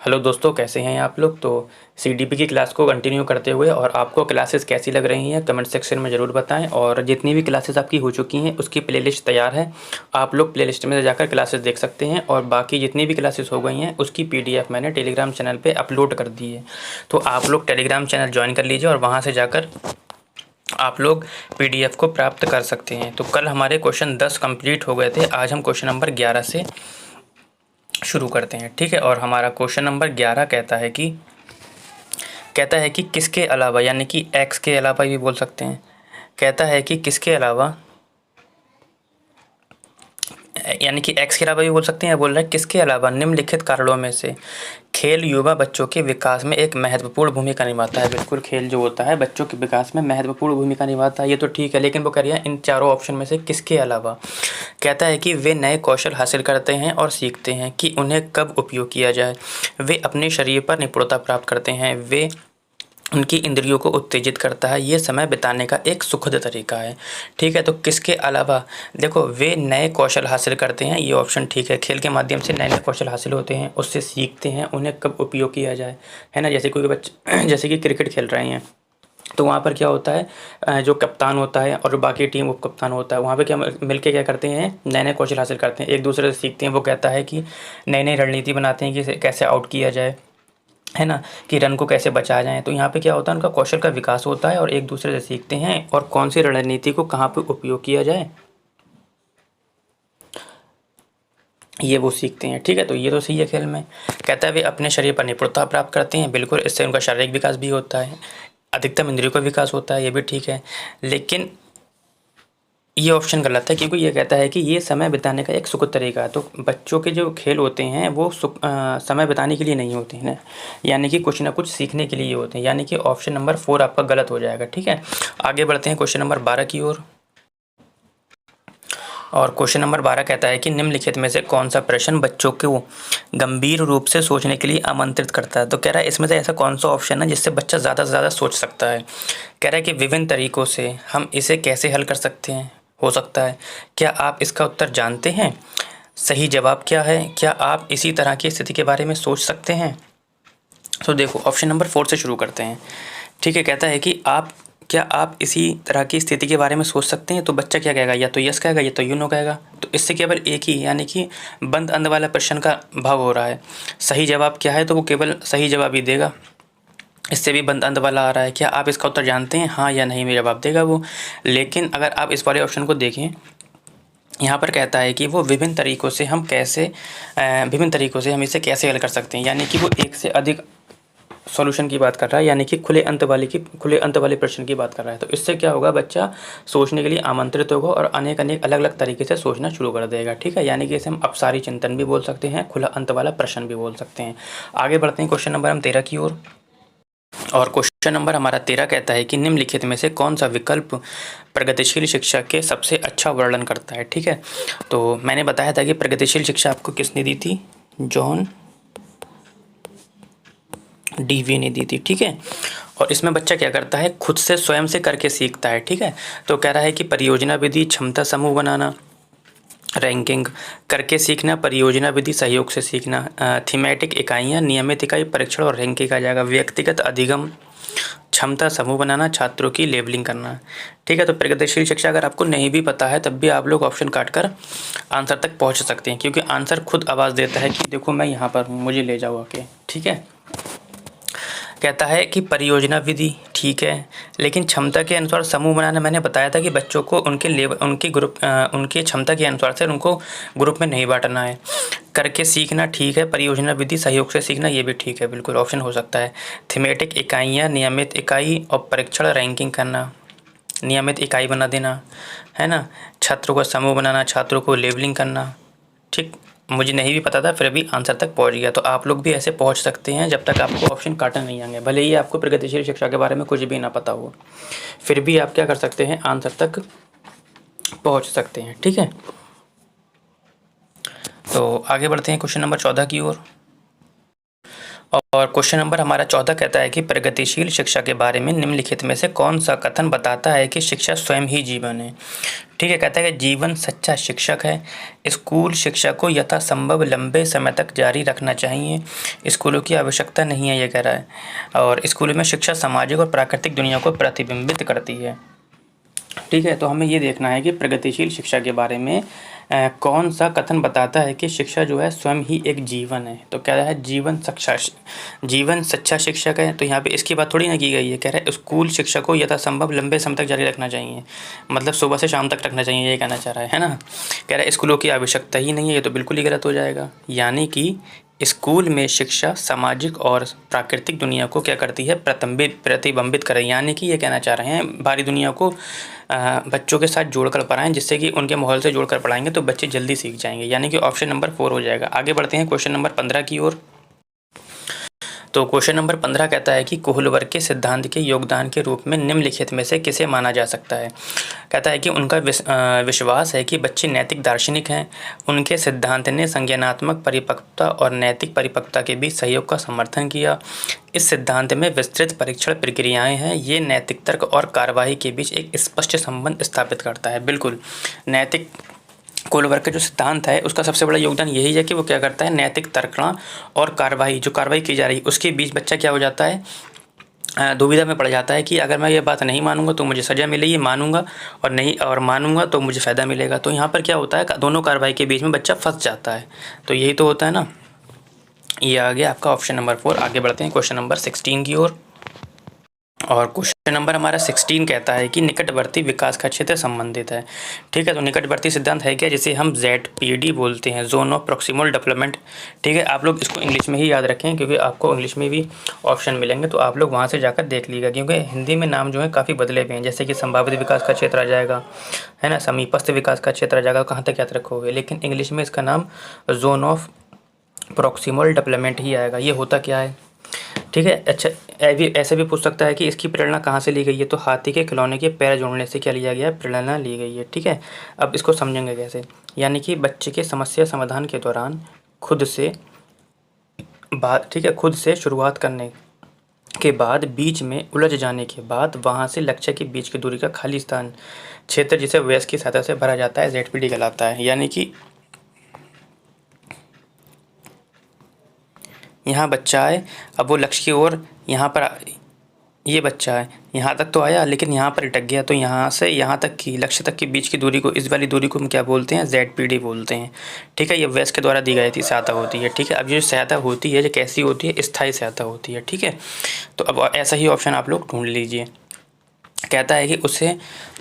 Hello दोस्तों, कैसे हैं आप लोग। तो सीडीपी की क्लास को कंटिन्यू करते हुए और आपको क्लासेस कैसी लग रही हैं कमेंट सेक्शन में ज़रूर बताएं। और जितनी भी क्लासेस आपकी हो चुकी हैं उसकी प्लेलिस्ट तैयार है, आप लोग प्लेलिस्ट में जाकर क्लासेस देख सकते हैं। और बाकी जितनी भी क्लासेस हो गई हैं उसकी पीडीएफ मैंने टेलीग्राम चैनल पर अपलोड कर दी है, तो आप लोग टेलीग्राम चैनल ज्वाइन कर लीजिए और वहाँ से जाकर आप लोग पीडीएफ को प्राप्त कर सकते हैं। तो कल हमारे क्वेश्चन 10 कंप्लीट हो गए थे, आज हम क्वेश्चन नंबर 11 से शुरू करते हैं। ठीक है, और हमारा क्वेश्चन नंबर 11 कहता है कि किसके अलावा, यानी कि एक्स के अलावा भी बोल सकते हैं। कहता है कि किसके अलावा, यानी कि एक्स के अलावा भी बोल सकते हैं, या बोल रहा है किसके अलावा निम्नलिखित कारणों में से खेल युवा बच्चों के विकास में एक महत्वपूर्ण भूमिका निभाता है। बिल्कुल, खेल जो होता है बच्चों के विकास में महत्वपूर्ण भूमिका निभाता है, ये तो ठीक है, लेकिन वो कह रही है इन चारों ऑप्शन में से किसके अलावा। कहता है कि वे नए कौशल हासिल करते हैं और सीखते हैं कि उन्हें कब उपयोग किया जाए, वे अपने शरीर पर निपुणता प्राप्त करते हैं, वे उनकी इंद्रियों को उत्तेजित करता है, ये समय बिताने का एक सुखद तरीका है। ठीक है, तो किसके अलावा, देखो वे नए कौशल हासिल करते हैं, ये ऑप्शन ठीक है। खेल के माध्यम से नए नए कौशल हासिल होते हैं, उससे सीखते हैं, उन्हें कब उपयोग किया जाए, है ना। जैसे कोई बच्चे जैसे कि क्रिकेट खेल रहे हैं तो वहाँ पर क्या होता है, जो कप्तान होता है और बाकी टीम उप कप्तान होता है, वहाँ पे क्या मिलके क्या करते हैं, नए नए कौशल हासिल करते हैं, एक दूसरे से सीखते हैं। वो कहता है कि नई नई रणनीति बनाते हैं कि कैसे आउट किया जाए, है ना, कि रन को कैसे बचाया जाए। तो यहाँ पे क्या होता है, उनका कौशल का विकास होता है और एक दूसरे से सीखते हैं और कौन सी रणनीति को कहाँ पे उपयोग किया जाए ये वो सीखते हैं। ठीक है, तो ये तो सही है। खेल में कहता है वे अपने शरीर पर निपुणता प्राप्त करते हैं, बिल्कुल, इससे उनका शारीरिक विकास भी होता है, अधिकतम इंद्रियों का विकास होता है, ये भी ठीक है। लेकिन ये ऑप्शन गलत है, क्योंकि ये कहता है कि ये समय बिताने का एक सुखद तरीका है। तो बच्चों के जो खेल होते हैं वो समय बिताने के लिए नहीं होते हैं, यानी कि कुछ ना कुछ सीखने के लिए होते हैं, यानी कि ऑप्शन नंबर 4 आपका गलत हो जाएगा। ठीक है, आगे बढ़ते हैं क्वेश्चन नंबर 12 की ओर। और क्वेश्चन नंबर 12 कहता है कि निम्नलिखित में से कौन सा प्रश्न बच्चों को गंभीर रूप से सोचने के लिए आमंत्रित करता है। तो कह रहा है इसमें से ऐसा कौन सा ऑप्शन है जिससे बच्चा ज़्यादा से ज़्यादा सोच सकता है। कह रहा है कि विभिन्न तरीकों से हम इसे कैसे हल कर सकते हैं, हो सकता है, क्या आप इसका उत्तर जानते हैं, सही जवाब क्या है, क्या आप इसी तरह की स्थिति के बारे में सोच सकते हैं। तो देखो ऑप्शन नंबर 4 से शुरू करते हैं। ठीक है, कहता है कि क्या आप इसी तरह की स्थिति के बारे में सोच सकते हैं। तो बच्चा क्या कहेगा, या तो यस कहेगा या तो यू नो कहेगा। तो इससे केवल एक ही, यानी कि बंद अंद वाला प्रश्न का भाव हो रहा है। सही जवाब क्या है, तो वो केवल सही जवाब ही देगा। इससे भी बंद अंद वाला आ रहा है, क्या आप इसका उत्तर जानते हैं, हाँ या नहीं में जवाब देगा वो। लेकिन अगर आप इस वाले ऑप्शन को देखें, यहाँ पर कहता है कि वो विभिन्न तरीकों से हम इसे कैसे हल कर सकते हैं, यानी कि वो एक से अधिक सॉल्यूशन की बात कर रहा है, यानी कि खुले अंत वाले प्रश्न की बात कर रहा है। तो इससे क्या होगा, बच्चा सोचने के लिए आमंत्रित होगा और अनेक अलग अलग तरीके से सोचना शुरू कर देगा। ठीक है, यानी कि इसे हम अपसारी चिंतन भी बोल सकते हैं, खुला अंत वाला प्रश्न भी बोल सकते हैं। आगे बढ़ते हैं क्वेश्चन नंबर हम 13 की ओर। और क्वेश्चन नंबर हमारा 13 कहता है कि निम्नलिखित में से कौन सा विकल्प प्रगतिशील शिक्षा के सबसे अच्छा वर्णन करता है। ठीक है, तो मैंने बताया था कि प्रगतिशील शिक्षा आपको किसने दी थी, जॉन डीवी ने दी थी। ठीक है, और इसमें बच्चा क्या करता है, खुद से स्वयं से करके सीखता है। ठीक है, तो कह रहा है कि परियोजना विधि, क्षमता समूह बनाना, रैंकिंग, करके सीखना, परियोजना विधि, सहयोग से सीखना, थीमेटिक इकाइयाँ, नियमित इकाई, परीक्षण और रैंकिंग आ जाएगा, व्यक्तिगत अधिगम, क्षमता समूह बनाना, छात्रों की लेबलिंग करना। ठीक है, तो प्रगतिशील शिक्षा अगर आपको नहीं भी पता है तब भी आप लोग ऑप्शन काट कर आंसर तक पहुंच सकते हैं, क्योंकि आंसर खुद आवाज़ देता है कि देखो मैं यहाँ पर हूँ, मुझे ले जाओ आके। ठीक है, कहता है कि परियोजना विधि ठीक है, लेकिन क्षमता के अनुसार समूह बनाना, मैंने बताया था कि बच्चों को उनके क्षमता के अनुसार से उनको ग्रुप में नहीं बांटना है। करके सीखना ठीक है, परियोजना विधि, सहयोग से सीखना, ये भी ठीक है, बिल्कुल ऑप्शन हो सकता है। थीमेटिक इकाइयाँ, नियमित इकाई और परीक्षण रैंकिंग करना, नियमित इकाई बना देना, है ना, छात्रों का समूह बनाना, छात्रों को लेबलिंग करना। ठीक, मुझे नहीं भी पता था फिर भी आंसर तक पहुंच गया। तो आप लोग भी ऐसे पहुंच सकते हैं जब तक आपको ऑप्शन काटने नहीं आएंगे, भले ही आपको प्रगतिशील शिक्षा के बारे में कुछ भी ना पता हो, फिर भी आप क्या कर सकते हैं, आंसर तक पहुंच सकते हैं। ठीक है, तो आगे बढ़ते हैं क्वेश्चन नंबर 14 की ओर। और क्वेश्चन नंबर हमारा 14 कहता है कि प्रगतिशील शिक्षा के बारे में निम्नलिखित में से कौन सा कथन बताता है कि शिक्षा स्वयं ही जीवन है। ठीक है, कहता है कि जीवन सच्चा शिक्षक है। स्कूल शिक्षा को यथासंभव लंबे समय तक जारी रखना चाहिए। स्कूलों की आवश्यकता नहीं है, ये कह रहा है। और स्कूलों में शिक्षा सामाजिक और प्राकृतिक दुनिया को प्रतिबिंबित करती है। ठीक है, तो हमें ये देखना है कि प्रगतिशील शिक्षा के बारे में कौन सा कथन बताता है कि शिक्षा जो है स्वयं ही एक जीवन है। तो कह रहा है जीवन सच्चा शिक्षक है। तो यहाँ पे इसकी बात थोड़ी ना की गई है। कह रहा है स्कूल शिक्षा को यथासंभव लंबे समय तक जारी रखना चाहिए, मतलब सुबह से शाम तक रखना चाहिए, ये कहना चाह रहा है ना। कह रहा है स्कूलों की आवश्यकता ही नहीं है, ये तो बिल्कुल ही गलत हो जाएगा। यानी कि स्कूल में शिक्षा सामाजिक और प्राकृतिक दुनिया को क्या करती है, प्रतिबिंबित करे। यानी कि ये कहना चाह रहे हैं बाहरी दुनिया को बच्चों के साथ जोड़कर पढ़ाएं, जिससे कि उनके माहौल से जोड़कर पढ़ाएंगे तो बच्चे जल्दी सीख जाएंगे। यानी कि ऑप्शन नंबर 4 हो जाएगा। आगे बढ़ते हैं क्वेश्चन नंबर 15 की ओर। तो क्वेश्चन नंबर 15 कहता है कि कोहलवर के सिद्धांत के योगदान के रूप में निम्नलिखित में से किसे माना जा सकता है। कहता है कि उनका विश्वास है कि बच्चे नैतिक दार्शनिक हैं। उनके सिद्धांत ने संज्ञानात्मक परिपक्वता और नैतिक परिपक्वता के बीच सहयोग का समर्थन किया। इस सिद्धांत में विस्तृत परीक्षण प्रक्रियाएं हैं। ये नैतिक तर्क और कार्यवाही के बीच एक स्पष्ट संबंध स्थापित करता है। बिल्कुल, नैतिक कोहलवर का जो सिद्धांत है उसका सबसे बड़ा योगदान यही है कि वो क्या करता है, नैतिक तर्कना और कार्रवाई, जो कार्रवाई की जा रही है उसके बीच बच्चा क्या हो जाता है, दुविधा में पड़ जाता है कि अगर मैं ये बात नहीं मानूंगा तो मुझे सज़ा मिलेगी, मानूंगा और नहीं, और मानूंगा तो मुझे फ़ायदा मिलेगा। तो यहाँ पर क्या होता है, दोनों कार्रवाई के बीच में बच्चा फंस जाता है। तो यही तो होता है ना। ये आ गया आपका ऑप्शन नंबर 4। आगे बढ़ते हैं क्वेश्चन नंबर 16 की ओर। और क्वेश्चन नंबर हमारा 16 कहता है कि निकटवर्ती विकास का क्षेत्र संबंधित है। ठीक है, तो निकटवर्ती सिद्धांत है क्या, जिसे हम ZPD बोलते हैं, जोन ऑफ प्रॉक्सिमल डेवलपमेंट। ठीक है, आप लोग इसको इंग्लिश में ही याद रखें, क्योंकि आपको इंग्लिश में भी ऑप्शन मिलेंगे, तो आप लोग वहाँ से जाकर देख लीजिएगा। क्योंकि हिंदी में नाम जो है काफ़ी बदले हुए हैं, जैसे कि संभावित विकास का क्षेत्र आ जाएगा, है ना, समीपस्थ विकास का क्षेत्र आ जाएगा, कहाँ तक याद रखोगे। लेकिन इंग्लिश में इसका नाम जोन ऑफ प्रॉक्सिमल डेवलपमेंट ही आएगा। ये होता क्या है, ठीक है। अच्छा, ऐसे भी पूछ सकता है कि इसकी प्रेरणा कहाँ से ली गई है। तो हाथी के खिलौने के पैर जोड़ने से क्या लिया गया है, प्रेरणा ली गई है। ठीक है, अब इसको समझेंगे कैसे। यानी कि बच्चे के समस्या समाधान के दौरान खुद से ठीक है, खुद से शुरुआत करने के बाद बीच में उलझ जाने के बाद वहाँ से लक्ष्य के बीच की दूरी का खाली स्थान क्षेत्र, जिसे वयस्क की सहायता से भरा जाता है, ZPD कहलाता है। यानी कि यहाँ बच्चा है, अब वो लक्ष्य की ओर, यहाँ पर ये बच्चा है, यहाँ तक तो आया लेकिन यहाँ पर अटक गया। तो यहाँ से यहाँ तक की लक्ष्य तक के बीच की दूरी को, इस वाली दूरी को हम क्या बोलते हैं, ZPD बोलते हैं। ठीक है, ये वयस्क के द्वारा दी गई थी सहायता होती है। ठीक है, अब ये सहायता होती है, ये कैसी होती है, स्थायी सहायता होती है। ठीक है, तो अब ऐसा ही ऑप्शन आप लोग ढूंढ लीजिए। कहता है कि उसे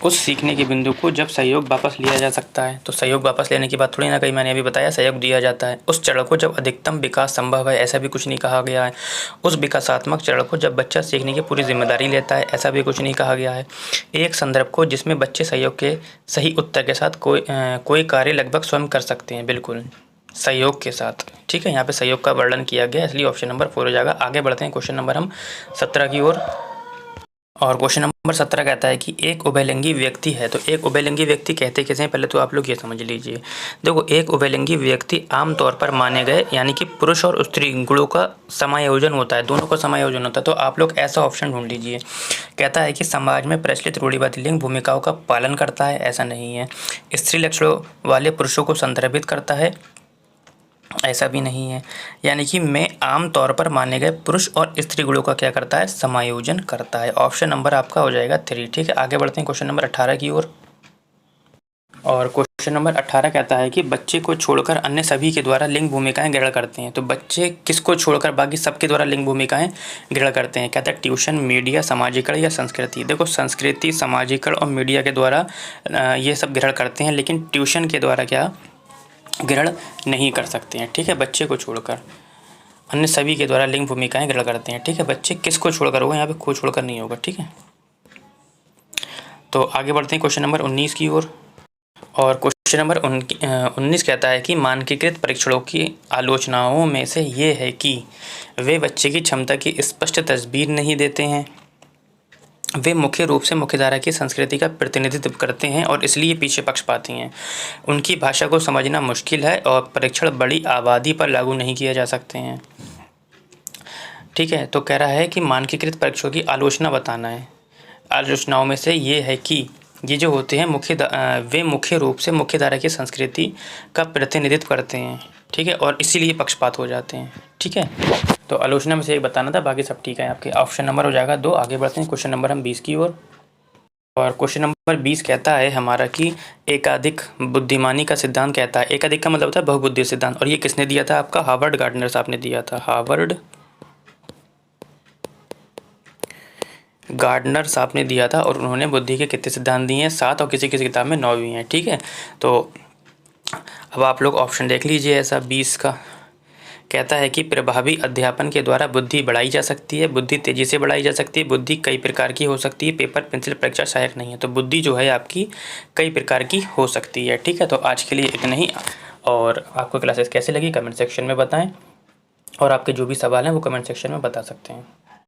उस सीखने के बिंदु को जब सहयोग वापस लिया जा सकता है। तो सहयोग वापस लेने की बात थोड़ी ना कही, मैंने अभी बताया सहयोग दिया जाता है। उस चरण को जब अधिकतम विकास संभव है, ऐसा भी कुछ नहीं कहा गया है। उस विकासात्मक चरण को जब बच्चा सीखने की पूरी जिम्मेदारी लेता है, ऐसा भी कुछ नहीं कहा गया है। एक संदर्भ को जिसमें बच्चे सहयोग के सही उत्तर के साथ कोई कार्य लगभग स्वयं कर सकते हैं, बिल्कुल सहयोग के साथ। ठीक है, यहाँ पे सहयोग का वर्णन किया गया, इसलिए ऑप्शन नंबर 4 हो जाएगा। आगे बढ़ते हैं क्वेश्चन नंबर हम 17 की ओर। और क्वेश्चन नंबर 17 कहता है कि एक उभयलिंगी व्यक्ति है। तो एक उभयलिंगी व्यक्ति कहते कैसे हैं, पहले तो आप लोग ये समझ लीजिए। देखो, एक उभयलिंगी व्यक्ति आमतौर पर माने गए, यानी कि पुरुष और स्त्री गुणों का समायोजन होता है, दोनों का समायोजन होता है। तो आप लोग ऐसा ऑप्शन ढूंढ लीजिए। कहता है कि समाज में प्रचलित रूढ़िवादी लिंग भूमिकाओं का पालन करता है, ऐसा नहीं है। स्त्री लक्षणों वाले पुरुषों को संदर्भित करता है, ऐसा भी नहीं है। यानी कि मैं आम तौर पर माने गए पुरुष और स्त्री गुणों का क्या करता है, समायोजन करता है। ऑप्शन नंबर आपका हो जाएगा 3। ठीक है, आगे बढ़ते हैं क्वेश्चन नंबर 18 की ओर। और क्वेश्चन नंबर 18 कहता है कि बच्चे को छोड़कर अन्य सभी के द्वारा लिंग भूमिकाएं ग्रहण करते हैं। तो बच्चे किसको छोड़कर बाकी सबके द्वारा लिंग भूमिकाएं ग्रहण करते हैं। कहता है ट्यूशन, मीडिया, सामाजिकरण या संस्कृति। देखो, संस्कृति, सामाजिकरण और मीडिया के द्वारा ये सब ग्रहण करते हैं, लेकिन ट्यूशन के द्वारा क्या ग्रहण नहीं कर सकते हैं। ठीक है, बच्चे को छोड़कर अन्य सभी के द्वारा लिंग भूमिकाएं ग्रहण करते हैं। ठीक है, बच्चे किसको छोड़कर होगा, यहाँ पे को छोड़कर नहीं होगा। ठीक है, तो आगे बढ़ते हैं क्वेश्चन नंबर 19 की ओर। और क्वेश्चन नंबर 19 कहता है कि मानकीकृत परीक्षणों की आलोचनाओं में से ये है कि वे बच्चे की क्षमता की स्पष्ट तस्वीर नहीं देते हैं, वे मुख्य रूप से मुख्यधारा की संस्कृति का प्रतिनिधित्व करते हैं और इसलिए पीछे पक्षपाती हैं, उनकी भाषा को समझना मुश्किल है और परीक्षण बड़ी आबादी पर लागू नहीं किए जा सकते हैं। ठीक है। तो कह रहा है कि मानकीकृत परीक्षकों की आलोचना बताना है। आलोचनाओं में से ये है कि ये जो होते हैं वे मुख्य रूप से मुख्यधारा की संस्कृति का प्रतिनिधित्व करते हैं, ठीक है, और इसीलिए पक्षपात हो जाते हैं, ठीक है। तो आलोचना में से एक बताना था, बाकी सब ठीक है आपके। ऑप्शन नंबर हो जाएगा 2। आगे बढ़ते हैं क्वेश्चन नंबर हम 20 की ओर। और क्वेश्चन नंबर 20 कहता है हमारा कि एकाधिक बुद्धिमानी का सिद्धांत कहता है, एकाधिक का मतलब होता है बहुबुद्धि सिद्धांत, और ये किसने दिया था आपका? हार्वर्ड गार्डनर साहब ने दिया था। हार्वर्ड गार्डनर साहब ने दिया था, और उन्होंने बुद्धि के कितने सिद्धांत दिए हैं? 7, और किसी किसी किताब में 9 भी हैं, ठीक है। तो अब आप लोग ऑप्शन देख लीजिए ऐसा 20 का। कहता है कि प्रभावी अध्यापन के द्वारा बुद्धि बढ़ाई जा सकती है, बुद्धि तेजी से बढ़ाई जा सकती है, बुद्धि कई प्रकार की हो सकती है, पेपर पेंसिल परीक्षा सहायक नहीं है। तो बुद्धि जो है आपकी कई प्रकार की हो सकती है, ठीक है। तो आज के लिए इतना ही, और आपको क्लासेस कैसे लगी कमेंट सेक्शन में बताएं, और आपके जो भी सवाल हैं वो कमेंट सेक्शन में बता सकते हैं।